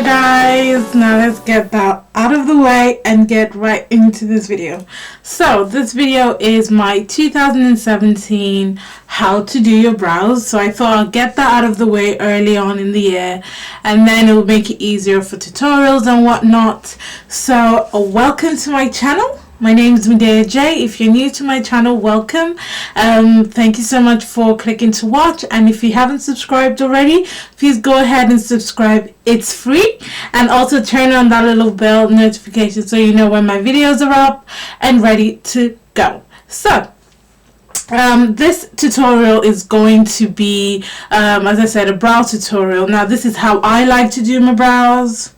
Hi guys, now let's get that out of the way and get right into this video. So this video is my 2017 how to do your brows. So I thought I'll get that out of the way early on in the year, and then it will make it easier for tutorials and whatnot. So welcome to my channel. My name is Medeaij. If you're new to my channel, welcome. Thank you so much for clicking to watch, and if you haven't subscribed already, please go ahead and subscribe. It's free, and also turn on that little bell notification so you know when my videos are up and ready to go. So this tutorial is going to be, as I said, a brow tutorial. Now this is how I like to do my brows.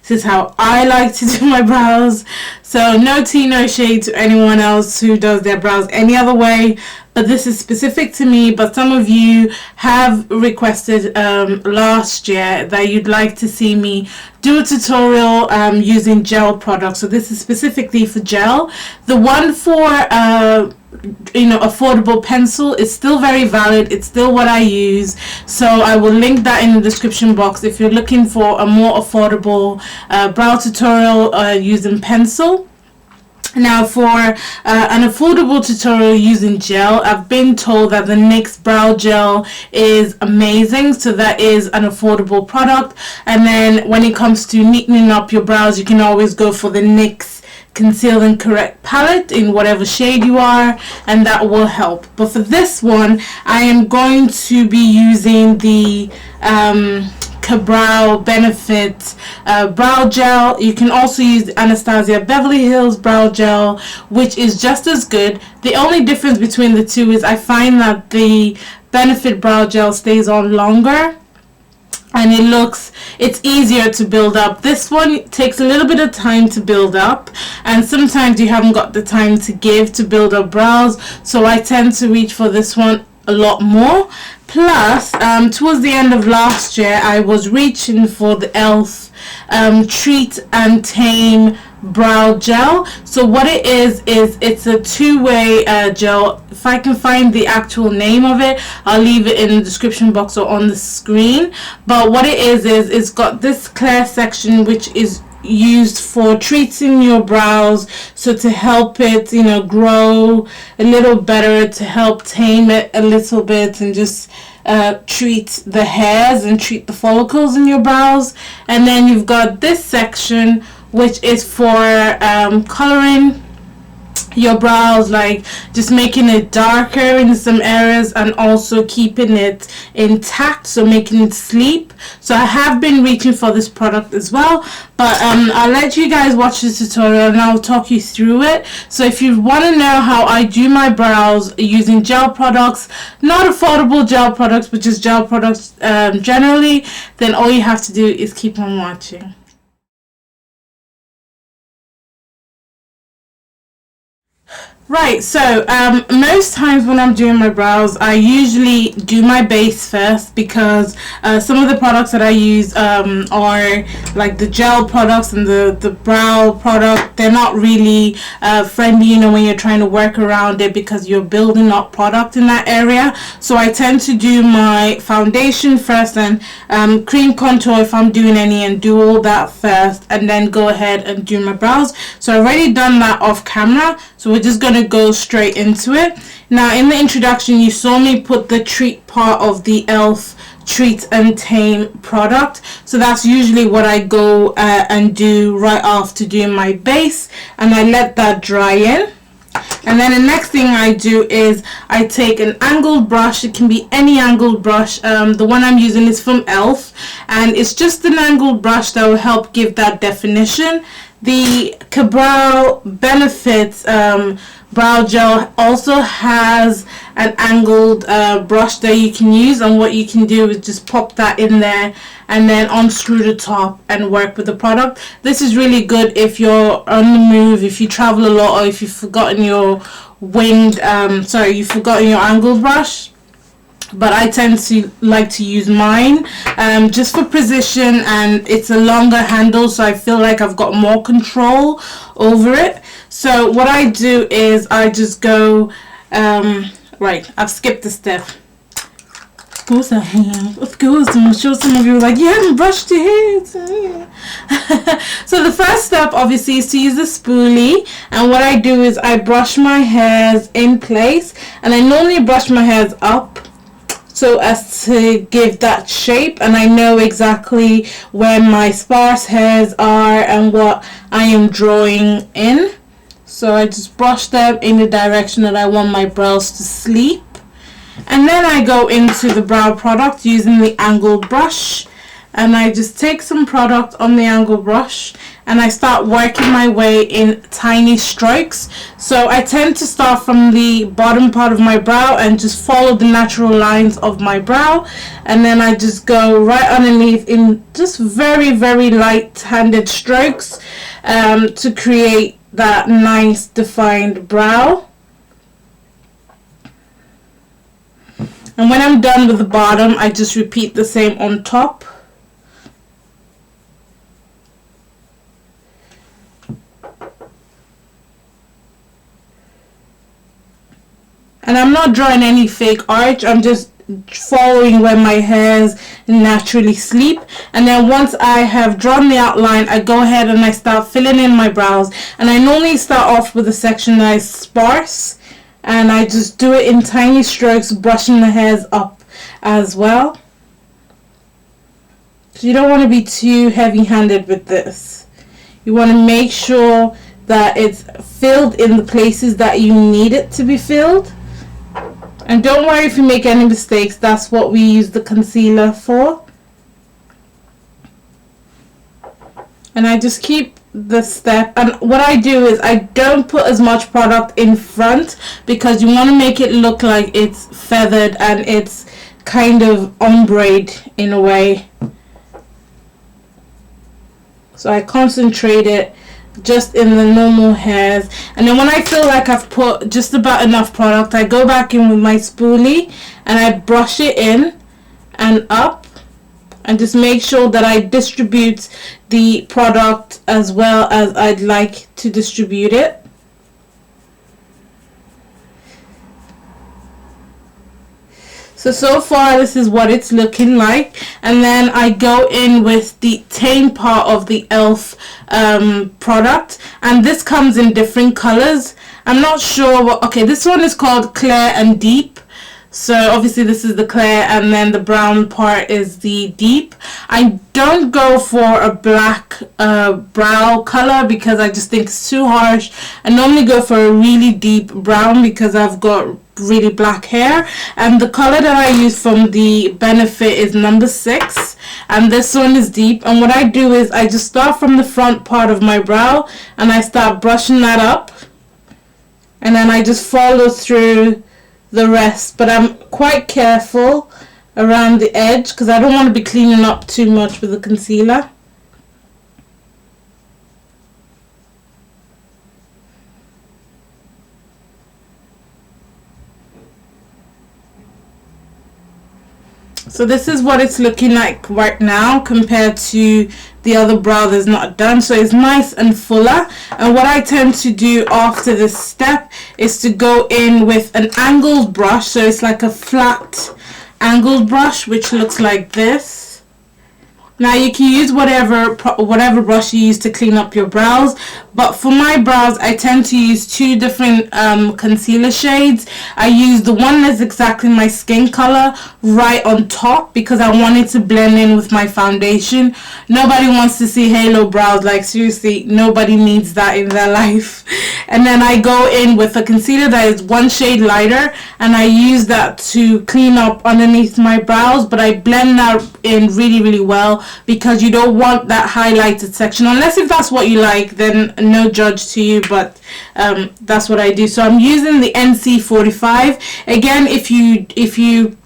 This is how I like to do my brows. So no tea, no shade to anyone else who does their brows any other way, but this is specific to me. But some of you have requested last year that you'd like to see me do a tutorial using gel products. So this is specifically for gel. The one for affordable pencil is still very valid. It's still what I use, so I will link that in the description box if you're looking for a more affordable brow tutorial using pencil. Now for an affordable tutorial using gel, I've been told that the NYX brow gel is amazing, so that is an affordable product. And then when it comes to neatening up your brows, you can always go for the NYX Conceal and Correct palette in whatever shade you are, and that will help. But for this one, I am going to be using the Eyebrow Benefit brow gel. You can also use Anastasia Beverly Hills brow gel, which is just as good. The only difference between the two is I find that the Benefit brow gel stays on longer, and it's easier to build up. This one takes a little bit of time to build up, and sometimes you haven't got the time to give to build up brows, so I tend to reach for this one a lot more. Plus towards the end of last year, I was reaching for the e.l.f. Treat and Tame brow gel. So what it is it's a two-way gel. If I can find the actual name of it, I'll leave it in the description box or on the screen. But what it is it's got this clear section which is used for treating your brows, so to help it grow a little better, to help tame it a little bit, and just treat the hairs and treat the follicles in your brows. And then you've got this section which is for coloring your brows, like just making it darker in some areas and also keeping it intact, so making it sleep. So I have been reaching for this product as well, but I'll let you guys watch this tutorial and I'll talk you through it. So if you want to know how I do my brows using gel products, not affordable gel products but just gel products generally, then all you have to do is keep on watching. Right, so most times when I'm doing my brows, I usually do my base first, because some of the products that I use are like the gel products and the brow product. They're not really friendly, when you're trying to work around it, because you're building up product in that area. So I tend to do my foundation first and cream contour if I'm doing any, and do all that first, and then go ahead and do my brows. So I've already done that off camera, so we're just going to go straight into it. Now in the introduction you saw me put the treat part of the e.l.f. Treat and Tame product, so that's usually what I go and do right after doing my base, and I let that dry in. And then the next thing I do is I take an angled brush. It can be any angled brush. The one I'm using is from e.l.f. and it's just an angled brush that will help give that definition. The Eyebrow Benefit brow gel also has an angled brush that you can use, and what you can do is just pop that in there and then unscrew the top and work with the product. This is really good if you're on the move, if you travel a lot, or if you've forgotten your you've forgotten your angled brush. But I tend to like to use mine just for precision, and it's a longer handle, so I feel like I've got more control over it. So what I do is I just go right, I've skipped a step. Of course I have. Of course. I'm sure some of you are like, you haven't brushed your hair. So the first step obviously is to use the spoolie, and what I do is I brush my hairs in place, and I normally brush my hairs up so as to give that shape, and I know exactly where my sparse hairs are and what I am drawing in. So I just brush them in the direction that I want my brows to sleep. And then I go into the brow product using the angled brush, and I just take some product on the angled brush and I start working my way in tiny strokes. So I tend to start from the bottom part of my brow and just follow the natural lines of my brow, and then I just go right underneath in just very, very light-handed strokes to create that nice defined brow. And when I'm done with the bottom, I just repeat the same on top. And I'm not drawing any fake arch, I'm just following where my hairs naturally sleep. And then once I have drawn the outline, I go ahead and I start filling in my brows. And I normally start off with a section that is sparse, and I just do it in tiny strokes, brushing the hairs up as well. So you don't want to be too heavy-handed with this. You want to make sure that it's filled in the places that you need it to be filled. And don't worry if you make any mistakes, that's what we use the concealer for. And I just keep the step, and what I do is I don't put as much product in front because you want to make it look like it's feathered and it's kind of ombre in a way. So I concentrate it just in the normal hairs, and then when I feel like I've put just about enough product, I go back in with my spoolie and I brush it in and up, and just make sure that I distribute the product as well as I'd like to distribute it. So far this is what it's looking like, and then I go in with the tame part of the e.l.f. product, and this comes in different colors. I'm not sure what, okay, this one is called Clear and Deep. So obviously this is the clear, and then the brown part is the deep. I don't go for a black brow color because I just think it's too harsh. I normally go for a really deep brown because I've got really black hair, and the color that I use from the Benefit is number 6, and this one is deep. And what I do is I just start from the front part of my brow and I start brushing that up, and then I just follow through the rest, but I'm quite careful around the edge because I don't want to be cleaning up too much with the concealer. So this is what it's looking like right now compared to the other brow that's not done. So it's nice and fuller, and what I tend to do after this step is to go in with an angled brush. So it's like a flat angled brush which looks like this. Now you can use whatever brush you use to clean up your brows, but for my brows I tend to use two different concealer shades. I use the one that's exactly my skin color right on top because I want it to blend in with my foundation. Nobody wants to see halo brows, like seriously, nobody needs that in their life. And then I go in with a concealer that is one shade lighter, and I use that to clean up underneath my brows, but I blend that in really, really well because you don't want that highlighted section, unless if that's what you like, then no judge to you, but that's what I do. So I'm using the NC45. Again, if you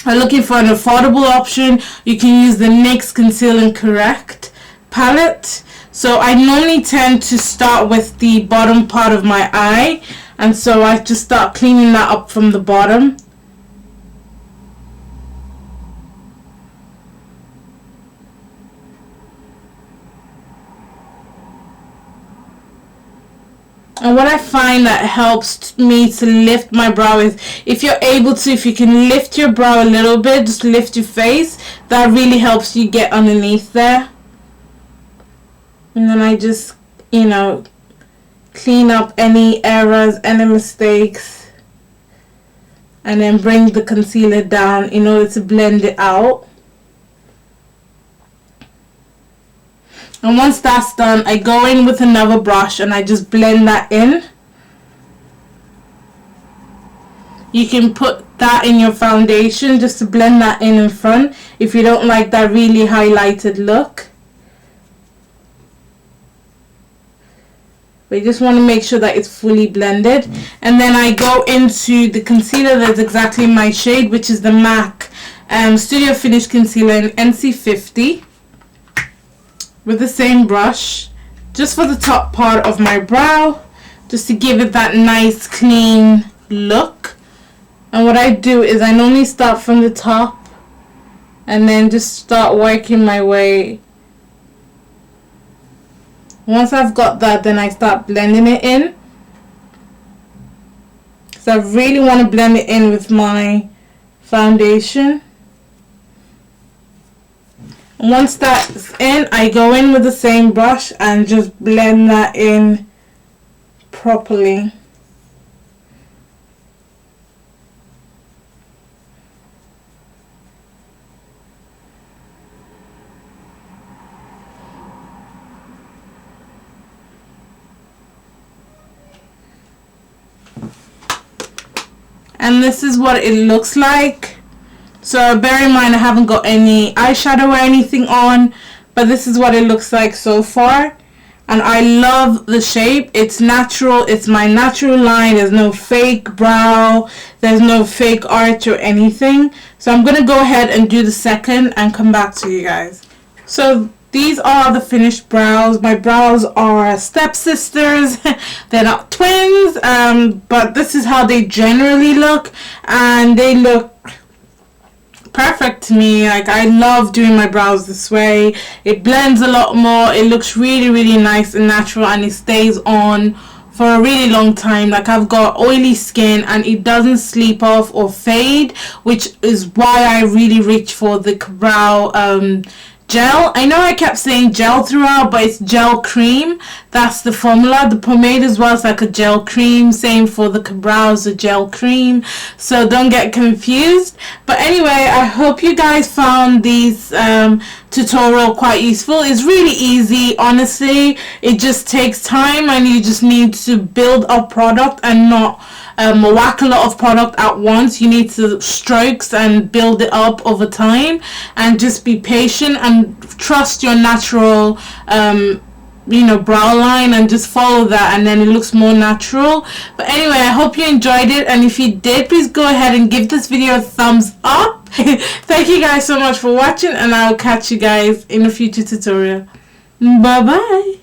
are looking for an affordable option, you can use the NYX Conceal and Correct palette. So I normally tend to start with the bottom part of my eye, and so I just start cleaning that up from the bottom. And what I find that helps me to lift my brow is, if you're able to, if you can lift your brow a little bit, just lift your face, that really helps you get underneath there. And then I just, you know, clean up any errors, any mistakes, and then bring the concealer down in order to blend it out. And once that's done, I go in with another brush and I just blend that in. You can put that in your foundation just to blend that in front if you don't like that really highlighted look. But you just want to make sure that it's fully blended. And then I go into the concealer that's exactly my shade, which is the MAC Studio Finish Concealer in NC50. With the same brush, just for the top part of my brow, just to give it that nice clean look. And what I do is I normally start from the top and then just start working my way. Once I've got that, then I start blending it in. So I really want to blend it in with my foundation. Once that's in, I go in with the same brush and just blend that in properly. And this is what it looks like. So bear in mind I haven't got any eyeshadow or anything on, but this is what it looks like so far. And I love the shape. It's natural. It's my natural line. There's no fake brow. There's no fake arch or anything. So I'm going to go ahead and do the second and come back to you guys. So these are the finished brows. My brows are stepsisters. They're not twins, but this is how they generally look. And they look perfect to me. Like, I love doing my brows this way. It blends a lot more. It looks really, really nice and natural, and it stays on for a really long time. Like, I've got oily skin and it doesn't sleep off or fade, which is why I really reach for the brow gel. I know I kept saying gel throughout, but it's gel cream. That's the formula. The pomade as well is like a gel cream. Same for the brows, a gel cream. So don't get confused. But anyway, I hope you guys found these tutorial quite useful. It's really easy, honestly. It just takes time, and you just need to build a product and not whack a lot of product at once. You need to strokes and build it up over time, and just be patient and trust your natural you know, brow line, and just follow that, and then it looks more natural. But anyway, I hope you enjoyed it, and if you did, please go ahead and give this video a thumbs up. Thank you guys so much for watching, and I'll catch you guys in a future tutorial. Bye bye.